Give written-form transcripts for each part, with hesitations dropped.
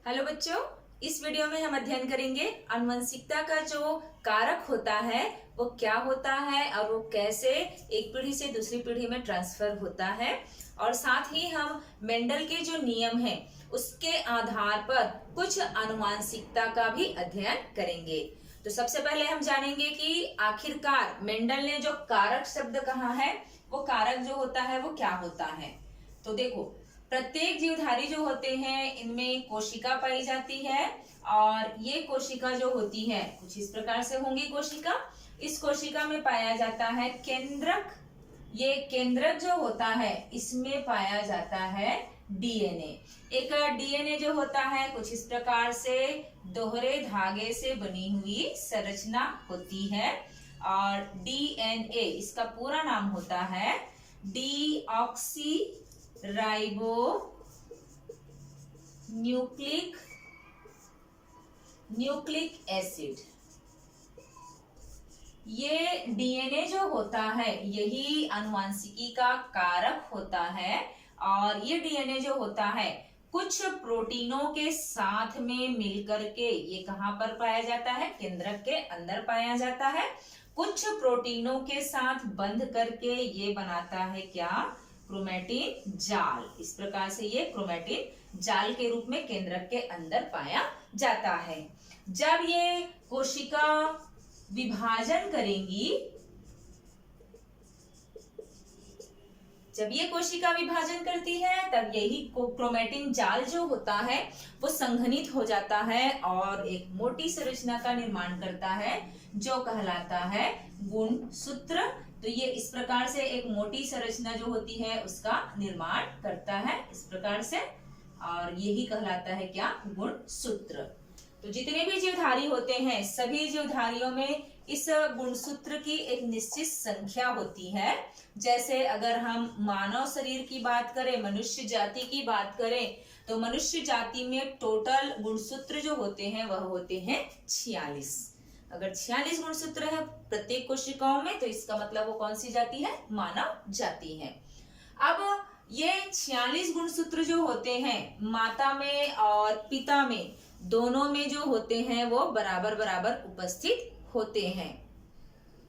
Hello बच्चों, इस video में हम अध्ययन करेंगे आनुवंशिकता का जो कारक होता है वो क्या होता है और वो कैसे एक पीढ़ी से दूसरी पीढ़ी में ट्रांसफर होता है। और साथ ही हम मेंडल के जो नियम हैं उसके आधार पर कुछ आनुवंशिकता का भी अध्ययन करेंगे। तो सबसे पहले हम जानेंगे कि आखिरकार मेंडल ने जो कारक शब्द कहा है वो कारक जो होता है वो क्या होता है। तो देखो, प्रत्येक जीवधारी जो होते हैं इनमें कोशिका पाई जाती है और ये कोशिका जो होती है कुछ इस प्रकार से होंगी कोशिका। इस कोशिका में पाया जाता है केंद्रक। ये केंद्रक जो होता है इसमें पाया जाता है डीएनए। एक डीएनए जो होता है कुछ इस प्रकार से दोहरे धागे से बनी हुई संरचना होती है और डीएनए इसका पूरा नाम होता है डीऑक्सी राइबो न्यूक्लिक एसिड। ये डीएनए जो होता है यही आनुवंशिकी का कारक होता है और ये डीएनए जो होता है कुछ प्रोटीनों के साथ में मिलकर के ये कहाँ पर पाया जाता है, केंद्रक के अंदर पाया जाता है। कुछ प्रोटीनों के साथ बंध करके ये बनाता है क्या, क्रोमैटिन जाल। इस प्रकार से ये क्रोमैटिन जाल के रूप में केंद्रक के अंदर पाया जाता है। जब ये कोशिका विभाजन करेंगी, जब ये कोशिका विभाजन करती है तब यही क्रोमैटिन जाल जो होता है वो संघनित हो जाता है और एक मोटी संरचना का निर्माण करता है जो कहलाता है गुणसूत्र। तो ये इस प्रकार से एक मोटी संरचना जो होती है उसका निर्माण करता है इस प्रकार से, और यही कहलाता है क्या, गुणसूत्र। तो जितने भी जीवधारी होते हैं सभी जीवधारियों में इस गुणसूत्र की एक निश्चित संख्या होती है। जैसे अगर हम मानव शरीर की बात करें, मनुष्य जाति की बात करें, तो मनुष्य जाति में टोटल गुणसूत्र जो होते हैं वह होते हैं 46। अगर 46 गुणसूत्र है प्रत्येक कोशिकाओं में तो इसका मतलब वो कौन सी जाति है, मानव जाति है। अब ये 46 गुणसूत्र जो होते हैं माता में और पिता में दोनों में जो होते हैं वो बराबर बराबर उपस्थित होते हैं।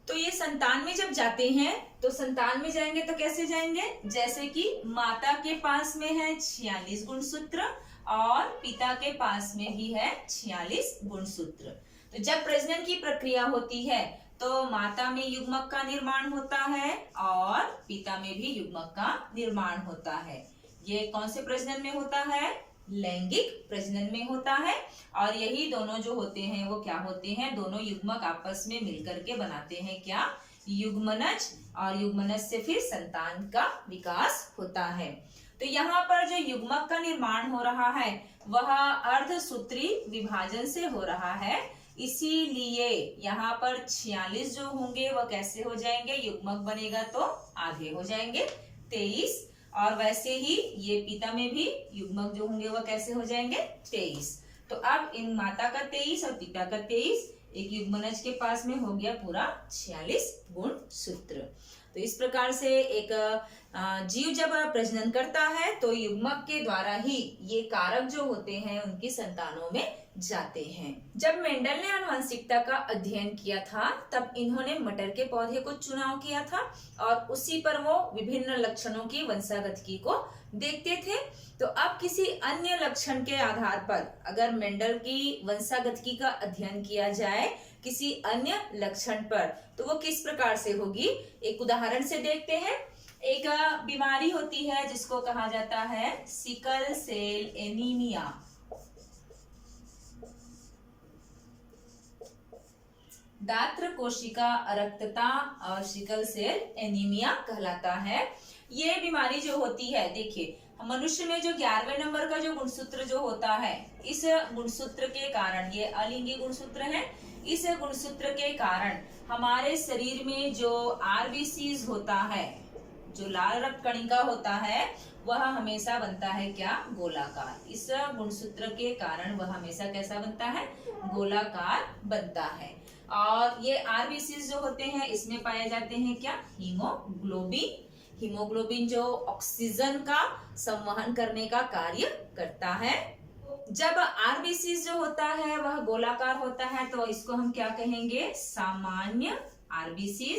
तो ये संतान में जब जाते हैं तो संतान में जाएंगे तो कैसे जाएंगे, जैसे कि माता के पास में है 46 गुणसूत्र और पिता के पास में भी है 46 गुणसूत्र। तो जब प्रजनन की प्रक्रिया होती है तो माता में युग्मक का निर्माण होता है और पिता में भी युग्मक का निर्माण होता है। ये कौन से प्रजनन में होता है, लैंगिक प्रजनन में होता है। और यही दोनों जो होते हैं वो क्या होते हैं, दोनों युग्मक आपस में मिलकर के बनाते हैं क्या, युग्मनज, और युग्मनज से फिर संतान का विकास होता है। तो यहाँ पर जो युग्मक का निर्माण हो रहा है वह अर्धसूत्री विभाजन से हो रहा है, इसीलिए यहाँ पर 46 जो होंगे वह कैसे हो जाएंगे, युग्मक बनेगा तो आधे हो जाएंगे 23, और वैसे ही ये पिता में भी युग्मक जो होंगे वह कैसे हो जाएंगे 23। तो अब इन माता का 23 और पिता का 23, एक युग्मनज के पास में हो गया पूरा 46 गुणसूत्र। तो इस प्रकार से एक जीव जब प्रजनन करता है तो युग्मक के द्वारा ही ये कारक जो होते हैं उनकी संतानों में जाते हैं। जब मेंडल ने आनुवंशिकता का अध्ययन किया था तब इन्होंने मटर के पौधे को चुनाव किया था और उसी पर वो विभिन्न लक्षणों की वंशागतिकी को देखते थे। तो अब किसी अन्य लक्षण के आधार पर अगर मेंडल की वंशागतिकी का अध्ययन किया जाए किसी अन्य लक्षण पर तो वो किस प्रकार से होगी, एक उदाहरण से देखते हैं। एक बीमारी होती है जिसको कहा जाता है सिकल सेल एनीमिया। दात्र कोशिका अरक्तता और सिकल सेल एनीमिया कहलाता है। ये बीमारी जो होती है, देखिए मनुष्य में जो 11वें नंबर का जो गुणसूत्र जो होता है, इस गुणसूत्र के कारण, ये अलिंगी गुणसूत्र है, इस गुणसूत्र के कारण हमारे शरीर में जो आरबीसीज होता है, जो लाल रक्त कणिका होता है, वह हमेशा बनता है क्या, गोलाकार। इस गुणसूत्र के कारण वह हमेशा कैसा बनता है, गोलाकार बनता है। और ये आरबीसीज जो होते हैं इसमें पाए जाते हैं क्या, हीमोग्लोबिन। हीमोग्लोबिन जो ऑक्सीजन का संवहन करने का कार्य करता है। जब आरबीसी जो होता है वह गोलाकार होता है तो इसको हम क्या कहेंगे, सामान्य आरबीसी,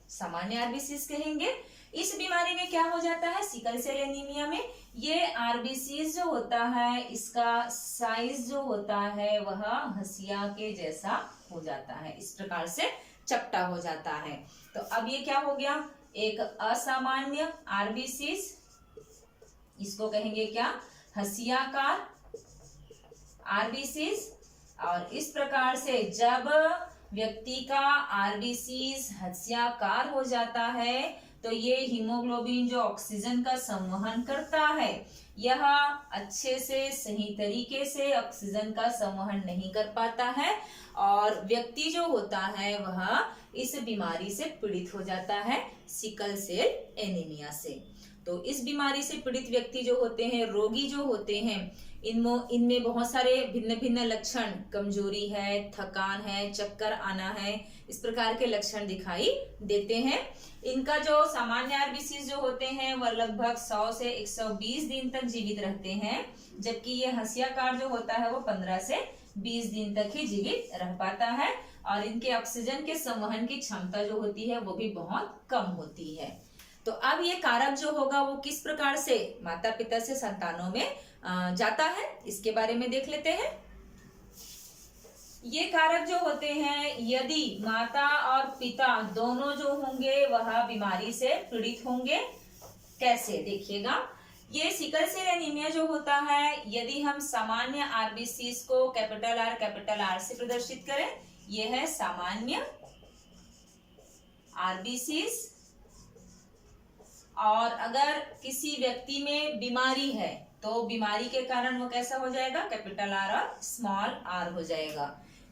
सामान्य आरबीसी कहेंगे। इस बीमारी में क्या हो जाता है, सिकल सेल एनीमिया में ये आरबीसी जो होता है इसका साइज जो होता है वह हंसिया के जैसा हो जाता है, इस प्रकार से चपटा हो जाता है। तो अब ये क्या हो गया, एक असामान्य आरबीसी, इसको कहेंगे क्या, हंसियाकार आरबीसी। और इस प्रकार से जब व्यक्ति का आरबीसी हंसियाकार हो जाता है तो ये हीमोग्लोबिन जो ऑक्सीजन का संवहन करता है यह अच्छे से सही तरीके से ऑक्सीजन का संवहन नहीं कर पाता है और व्यक्ति जो होता है वह इस बीमारी से पीड़ित हो जाता है, सिकल सेल एनीमिया से। तो इस बीमारी से पीड़ित व्यक्ति जो होते हैं, रोगी जो होते हैं, इनमें बहुत सारे भिन्न भिन्न लक्षण, कमजोरी है, थकान है, चक्कर आना है, इस प्रकार के लक्षण दिखाई देते हैं। इनका जो सामान्य आरबीसी जो होते हैं वह लगभग 100 से 120 दिन तक जीवित रहते हैं, जबकि ये हंसियाकार जो होता है वो 15 से 20 दिन तक ही जीवित रह पाता है और इनके ऑक्सीजन के संवहन की क्षमता जो होती है वो भी बहुत कम होती है। तो अब ये कारक जो होगा वो किस प्रकार से माता पिता से संतानों में जाता है, इसके बारे में देख लेते हैं। ये कारक जो होते हैं, यदि माता और पिता दोनों जो होंगे वह बीमारी से पीड़ित होंगे, कैसे देखिएगा। ये सिकल सेल एनीमिया जो होता है, यदि हम सामान्य आरबीसी को कैपिटल आर से प्रदर्शित करें, यह है सामान्य आरबीसी। और अगर किसी व्यक्ति में बीमारी है तो बीमारी के कारण वो कैसा हो जाएगा, कैपिटल आर और स्मॉल आर हो जाएगा।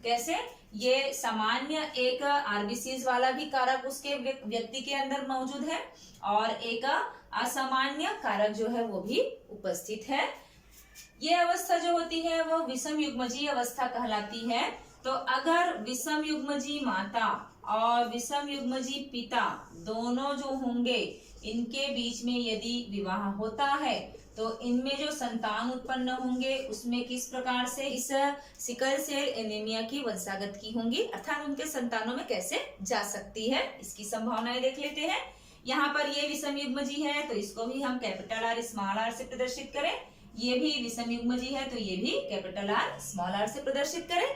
कैसे, ये सामान्य एक आरबीसी वाला भी कारक उसके व्यक्ति के अंदर मौजूद है और एक असामान्य कारक जो है वो भी उपस्थित है। ये अवस्था जो होती है वो विषम युग्मजीय अवस्था कहलाती है। तो अगर विषम युग्मजीय माता और विषम युग्मजीय पिता दोनों जो होंगे, इनके बीच में यदि विवाह होता है तो इनमें जो संतान उत्पन्न होंगे उसमें किस प्रकार से इस सिकल सेल एनीमिया की वंशागत की होंगी, अर्थात उनके संतानों में कैसे जा सकती है, इसकी संभावनाएं देख लेते हैं। यहाँ पर ये विषम युग्मजी है तो इसको भी हम कैपिटल आर स्मॉल आर से प्रदर्शित करें। ये भी विषम युग्मजी है तो ये भी कैपिटल आर स्मॉल आर से प्रदर्शित करें।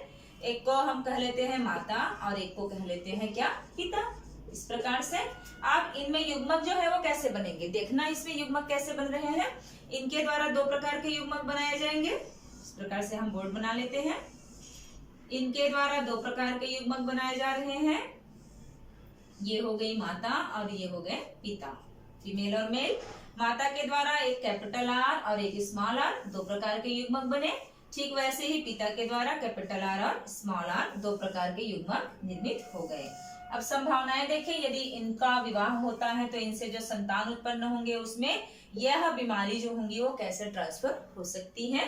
एक को हम कह लेते हैं माता और एक को कह लेते हैं क्या, पिता। इस प्रकार से आप इनमें युग्मक जो है वो कैसे बनेंगे, देखना इसमें युग्मक कैसे बन रहे हैं। इनके द्वारा दो प्रकार के युग्मक बनाए जाएंगे, इस प्रकार से हम बोर्ड बना लेते हैं। इनके द्वारा दो प्रकार के युग्मक बनाए जा रहे हैं, ये हो गई माता और ये हो गए पिता, फीमेल और मेल। माता के द्वारा एक कैपिटल आर और एक स्मॉल आर, दो प्रकार के युग्मक बने। ठीक वैसे ही पिता के द्वारा कैपिटल आर और स्मॉल आर, दो प्रकार के युग्मक निर्मित हो गए। अब संभावनाएं देखें, यदि इनका विवाह होता है तो इनसे जो संतान उत्पन्न होंगे उसमें यह बीमारी जो होंगी वो कैसे ट्रांसफर हो सकती है।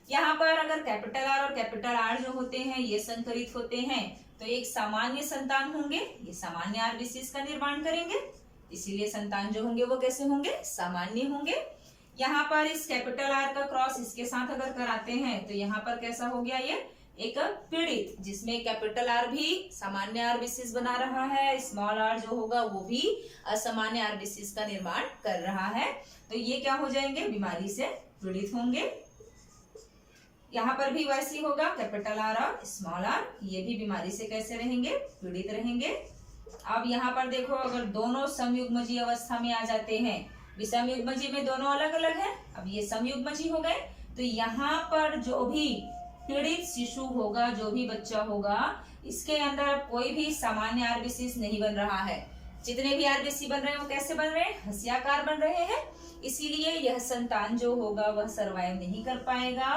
यहाँ पर अगर कैपिटल आर और कैपिटल आर जो होते हैं ये संकरित होते हैं तो एक सामान्य संतान होंगे, ये सामान्य आरबीसी का निर्माण करेंगे, इसीलिए संतान जो होंगे वो कैसे होंगे, सामान्य होंगे। यहाँ पर इस कैपिटल आर का क्रॉस इसके साथ अगर कराते हैं तो यहाँ पर कैसा हो गया, ये एक पीड़ित, जिसमें कैपिटल आर भी सामान्य आरबीसी बना रहा है, स्मॉल आर जो होगा वो भी असामान्य आरबीसी का निर्माण कर रहा है। तो ये क्या हो जाएंगे, बीमारी से पीड़ित होंगे। यहाँ पर भी वैसे ही होगा, कैपिटल आर और स्मॉल आर, ये भी बीमारी से कैसे रहेंगे, पीड़ित रहेंगे। अब यहाँ पर देखो, अगर दोनों समयुग्मजी अवस्था में आ जाते हैं, विषम युग्मजी में दोनों अलग अलग है, अब ये समयुग्मजी हो गए, तो यहाँ पर जो भी पीड़ित शिशु होगा, जो भी बच्चा होगा, इसके अंदर कोई भी सामान्य आरबीसी नहीं बन रहा है। जितने भी आरबीसी बन रहे हैं वो कैसे बन रहे हैं, हंसियाकार बन रहे हैं। इसीलिए यह संतान जो होगा वह सर्वाइव नहीं कर पाएगा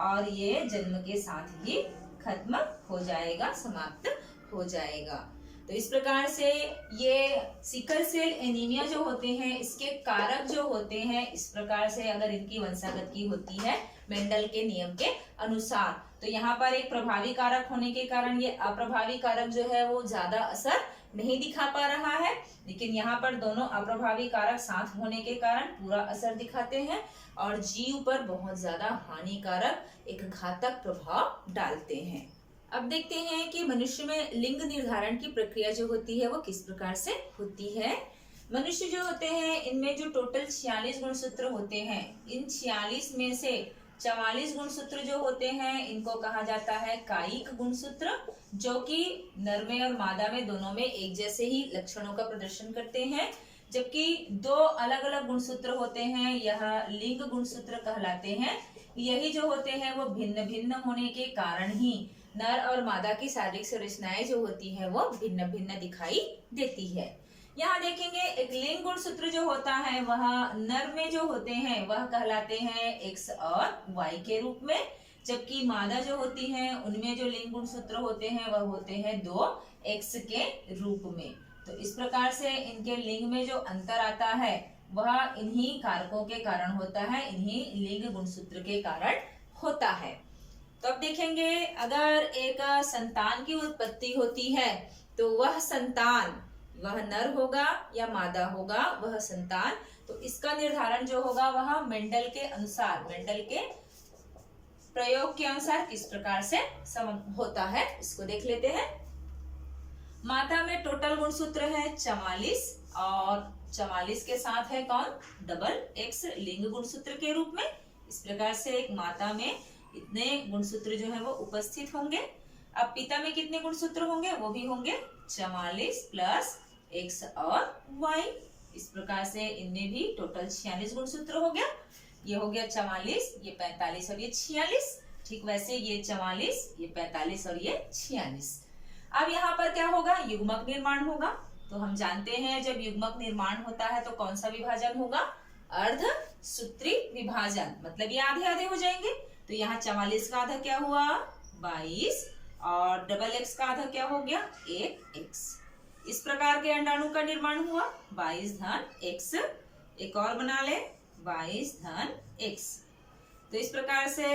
और ये जन्म के साथ ही खत्म हो जाएगा, समाप्त हो जाएगा। तो इस प्रकार से ये सिकल सेल एनीमिया जो होते हैं, इसके कारक जो होते हैं, इस प्रकार से अगर इनकी वंशागत की होती है मेंडल के नियम के अनुसार, तो यहाँ पर एक प्रभावी कारक होने के कारण ये अप्रभावी कारक जो है वो ज्यादा असर नहीं दिखा पा रहा है, लेकिन यहाँ पर दोनों अप्रभावी कारक साथ होने के कारण पूरा असर दिखाते हैं और जीव पर बहुत ज्यादा हानिकारक एक घातक प्रभाव डालते हैं। अब देखते हैं कि मनुष्य में लिंग निर्धारण की प्रक्रिया जो होती है वो किस प्रकार से होती है। मनुष्य जो होते हैं इनमें जो टोटल 46 गुणसूत्र होते हैं, इन 46 में से 44 गुणसूत्र जो होते हैं इनको कहा जाता है कायिक गुणसूत्र, जो कि नर में और मादा में दोनों में एक जैसे ही लक्षणों का प्रदर्शन करते हैं। जबकि दो अलग अलग गुणसूत्र होते हैं, यह लिंग गुणसूत्र कहलाते हैं। यही जो होते हैं वो भिन्न भिन्न होने के कारण ही नर और मादा की शारीरिक संरचनाएं जो होती है वो भिन्न भिन्न दिखाई देती है। यहाँ देखेंगे एक लिंग गुणसूत्र जो होता है वह नर में जो होते हैं वह कहलाते हैं एक्स और वाई के रूप में, जबकि मादा जो होती हैं उनमें जो लिंग गुणसूत्र होते हैं वह होते हैं 2 एक्स के रूप में। तो इस प्रकार से इनके लिंग में जो अंतर आता है वह इन्हीं कारकों के कारण होता है, इन्हीं लिंग गुणसूत्र के कारण होता है। तो अब देखेंगे अगर एक संतान की उत्पत्ति होती है तो वह संतान वह नर होगा या मादा होगा वह संतान, तो इसका निर्धारण जो होगा वह मेंडल के अनुसार, मेंडल के प्रयोग के अनुसार किस प्रकार से होता है इसको देख लेते हैं। माता में टोटल गुणसूत्र है 44 और 44 के साथ है कौन, डबल एक्स लिंग गुणसूत्र के रूप में। इस प्रकार से एक माता में इतने गुणसूत्र जो है वो उपस्थित होंगे। अब पिता में कितने गुणसूत्र होंगे, वो भी होंगे 44 प्लस एक्स और वाई। इस प्रकार से इनमें भी टोटल 46 गुणसूत्र हो गया। ये हो गया 44, ये 45 और ये 46। ठीक वैसे ये 44, ये 45 और ये 46। अब यहाँ पर क्या होगा, युग्मक निर्माण होगा। तो हम जानते हैं जब युग्मक निर्माण होता है तो कौन सा विभाजन होगा, अर्धसूत्री विभाजन, मतलब ये आधे आधे हो जाएंगे। तो यहाँ 44 का आधा क्या हुआ 22 और डबल एक्स का आधा क्या हो गया 1 एक्स। इस प्रकार के अंडाणु का निर्माण हुआ 22 धन एक्स। एक और बना ले 22 धन एक्स। तो इस प्रकार से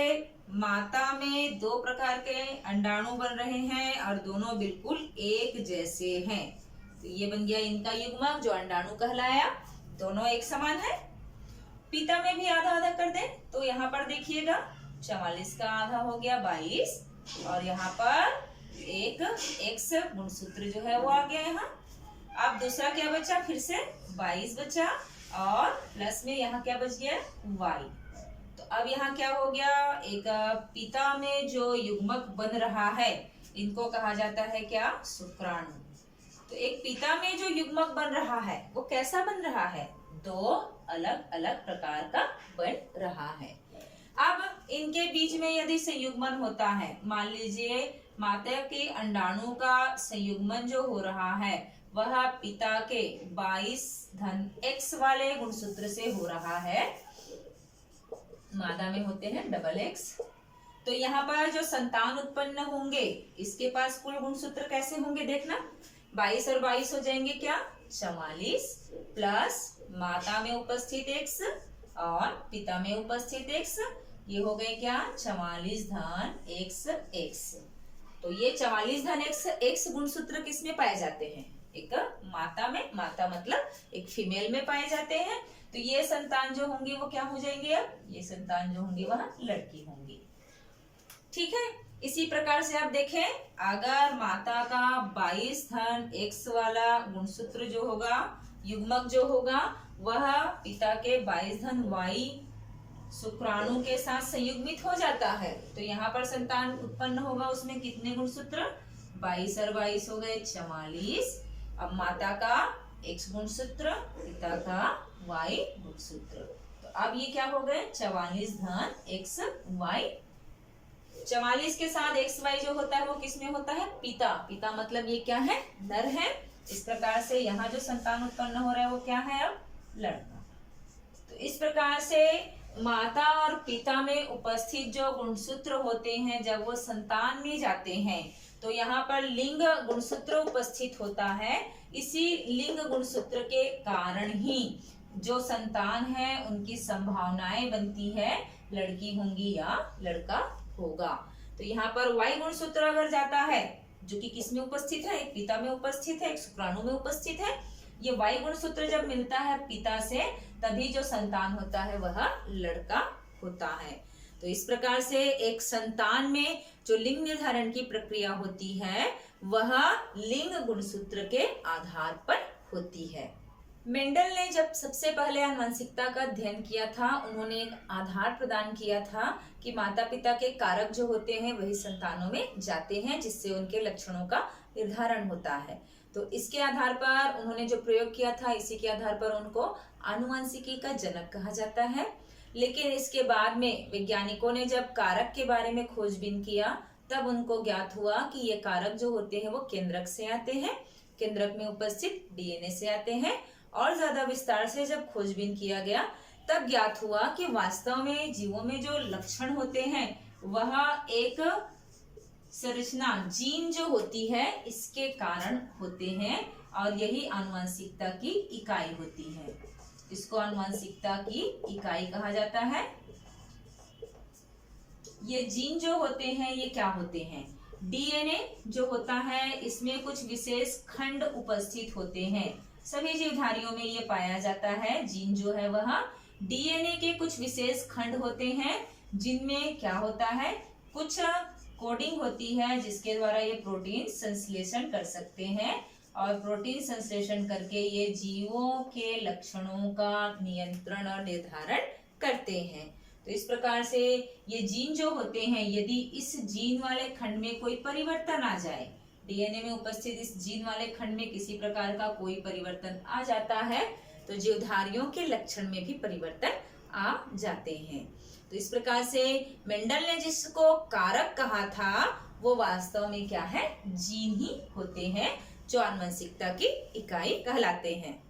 माता में 2 प्रकार के अंडाणु बन रहे हैं और दोनों बिल्कुल एक जैसे हैं। तो ये बन गया इनका युग्मक जो अंडाणु कहलाया, दोनों एक समान है। पिता में भी आधा आधा कर दे तो यहाँ पर देखिएगा 44 का आधा हो गया 22 और यहाँ पर एक एक्स गुणसूत्र जो है वो आ गया यहाँ। अब दूसरा क्या बचा, फिर से 22 बचा और प्लस में यहाँ क्या बच गया y। तो अब यहाँ क्या हो गया, एक पिता में जो युग्मक बन रहा है इनको कहा जाता है क्या, शुक्राणु। तो एक पिता में जो युग्मक बन रहा है वो कैसा बन रहा है, 2 अलग अलग प्रकार का बन रहा है। अब इनके बीच में यदि संयुग्मन होता है, मान लीजिए माता के अंडाणु का संयुग्मन जो हो रहा है वह पिता के 22 धन एक्स वाले गुणसूत्र से हो रहा है, मादा में होते हैं डबल एक्स। तो यहाँ पर जो संतान उत्पन्न होंगे इसके पास कुल गुणसूत्र कैसे होंगे देखना, 22 और 22 हो जाएंगे क्या 44 प्लस माता में उपस्थित एक्स और पिता में उपस्थित एक्स, ये हो गए क्या 44 धन एक्स एक्स। तो ये 44 धन एक्स गुणसूत्र किसमें पाए जाते हैं, एक माता में, माता मतलब एक फीमेल में पाए जाते हैं। तो ये संतान जो होंगी वो क्या हो जाएंगे, अब ये संतान जो होंगी वह लड़की होंगी। ठीक है, इसी प्रकार से आप देखें अगर माता का 22 धन एक्स वाला गुणसूत्र जो होगा, युग्मक जो होगा वह पिता के 22 धन वाई शुक्राणु के साथ संयुग्मित हो जाता है तो यहाँ पर संतान उत्पन्न होगा, उसमें कितने गुणसूत्र 22 और 22 हो गए 44। अब माता का एक्स गुणसूत्र, पिता का वाई गुणसूत्र, तो अब ये क्या हो गए 44 धन एक्स वाई। 44 के साथ एक्स वाई जो होता है वो किसमें होता है, पिता, पिता मतलब ये क्या है नर है। इस प्रकार से यहाँ जो संतान उत्पन्न हो रहा है वो क्या है अब लड़का। तो इस प्रकार से माता और पिता में उपस्थित जो गुणसूत्र होते हैं जब वो संतान में जाते हैं तो यहाँ पर लिंग गुणसूत्र उपस्थित होता है। इसी लिंग गुणसूत्र के कारण ही जो संतान है उनकी संभावनाएं बनती है लड़की होंगी या लड़का होगा। तो यहाँ पर वाई गुणसूत्र अगर जाता है, जो कि किसमें उपस्थित है, एक पिता में उपस्थित है, एक शुक्राणु में उपस्थित है। ये वाई गुणसूत्र जब मिलता है पिता से, तभी जो संतान होता है वह लड़का होता है। तो इस प्रकार से एक संतान में जो लिंग निर्धारण की प्रक्रिया होती है वह लिंग गुणसूत्र के आधार पर होती है। मेंडल ने जब सबसे पहले आनुवंशिकता का अध्ययन किया था, उन्होंने एक आधार प्रदान किया था कि माता पिता के कारक जो होते हैं वही संतानों में जाते हैं, जिससे उनके लक्षणों का निर्धारण होता है। तो इसके आधार पर उन्होंने जो प्रयोग किया था, इसी के आधार पर उनको आनुवंशिकी का जनक कहा जाता है। लेकिन इसके बाद में वैज्ञानिकों ने जब कारक के बारे में खोजबीन किया, तब उनको ज्ञात हुआ कि ये कारक जो होते हैं वो केंद्रक से आते हैं, केंद्रक में उपस्थित डीएनए से आते हैं। और ज्यादा विस्तार से जब खोजबीन किया गया, तब ज्ञात हुआ कि वास्तव में जीवों में जो लक्षण होते हैं वह एक संरचना जीन जो होती है इसके कारण होते हैं, और यही आनुवंशिकता की इकाई होती है। इसको आनुवंशिकता की इकाई कहा जाता है। ये जीन जो होते हैं ये क्या होते हैं? डीएनए जो होता है इसमें कुछ विशेष खंड उपस्थित होते हैं। सभी जीवधारियों में ये पाया जाता है। जीन जो है वह डीएनए के कुछ विशेष खंड होते हैं, जिनमें क्या होता है, कुछ कोडिंग होती है जिसके द्वारा ये प्रोटीन संश्लेषण कर सकते हैं, और प्रोटीन संश्लेषण करके ये जीवों के लक्षणों का नियंत्रण और निर्धारण करते हैं। तो इस प्रकार से ये जीन जो होते हैं, यदि इस जीन वाले खंड में कोई परिवर्तन आ जाए, डीएनए में उपस्थित इस जीन वाले खंड में किसी प्रकार का कोई परिवर्तन आ जाता है, तो जीवधारियों के लक्षण में भी परिवर्तन आ जाते हैं। तो इस प्रकार से मेंडल ने जिसको कारक कहा था वो वास्तव में क्या है, जीन ही होते हैं, जो आनुवंशिकता की इकाई कहलाते हैं।